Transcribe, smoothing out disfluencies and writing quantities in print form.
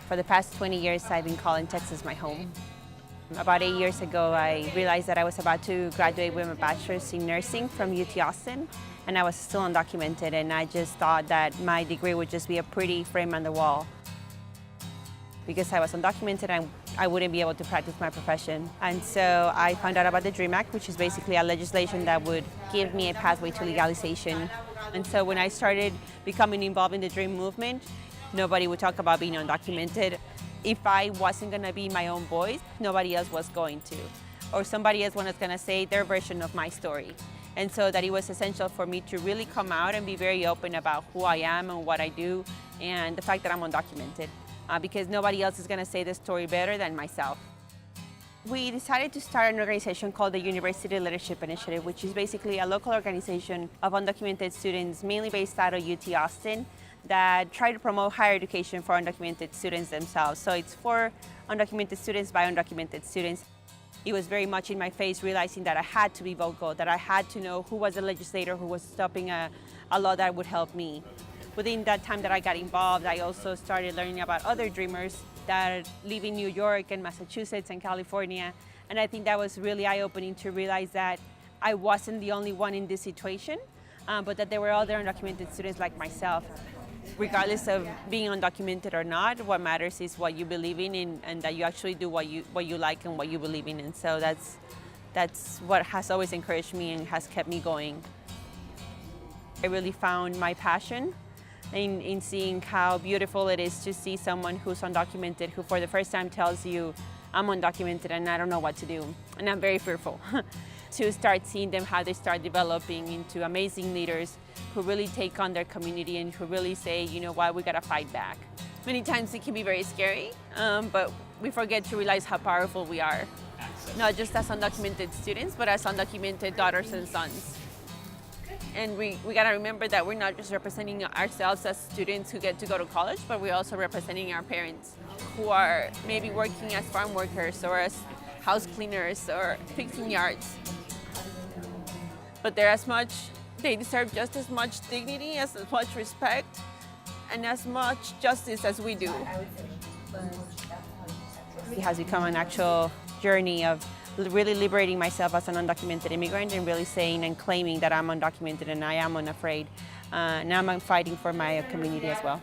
For the past 20 years, I've been calling Texas my home. About 8 years ago, I realized that I was about to graduate with my bachelor's in nursing from UT Austin, and I was still undocumented, and I just thought that my degree would just be a pretty frame on the wall. Because I was undocumented, I wouldn't be able to practice my profession. And so I found out about the DREAM Act, which is basically a legislation that would give me a pathway to legalization. And so when I started becoming involved in the DREAM movement, nobody would talk about being undocumented. If I wasn't gonna be my own voice, nobody else was going to. Or somebody else was gonna say their version of my story. And so that it was essential for me to really come out and be very open about who I am and what I do, and the fact that I'm undocumented. Because nobody else is gonna say the story better than myself. We decided to start an organization called the University Leadership Initiative, which is basically a local organization of undocumented students, mainly based out of UT Austin, that try to promote higher education for undocumented students themselves. So it's for undocumented students by undocumented students. It was very much in my face, realizing that I had to be vocal, that I had to know who was the legislator who was stopping a law that would help me. Within that time that I got involved, I also started learning about other dreamers that live in New York and Massachusetts and California. And I think that was really eye-opening to realize that I wasn't the only one in this situation, but that there were other undocumented students like myself. Regardless of being undocumented or not, what matters is what you believe in, and that you actually do what you like and what you believe in. And so that's what has always encouraged me and has kept me going. I really found my passion in seeing how beautiful it is to see someone who's undocumented, who for the first time tells you, I'm undocumented and I don't know what to do. And I'm very fearful. To start seeing them, how they start developing into amazing leaders who really take on their community and who really say, you know what, we gotta fight back. Many times it can be very scary, but we forget to realize how powerful we are. Not just as undocumented students, but as undocumented daughters and sons. And we gotta remember that we're not just representing ourselves as students who get to go to college, but we're also representing our parents who are maybe working as farm workers or as house cleaners or fixing yards. But they deserve just as much dignity, as much respect, and as much justice as we do. It has become an actual journey of really liberating myself as an undocumented immigrant and really saying and claiming that I'm undocumented and I am unafraid. Now I'm fighting for my community as well.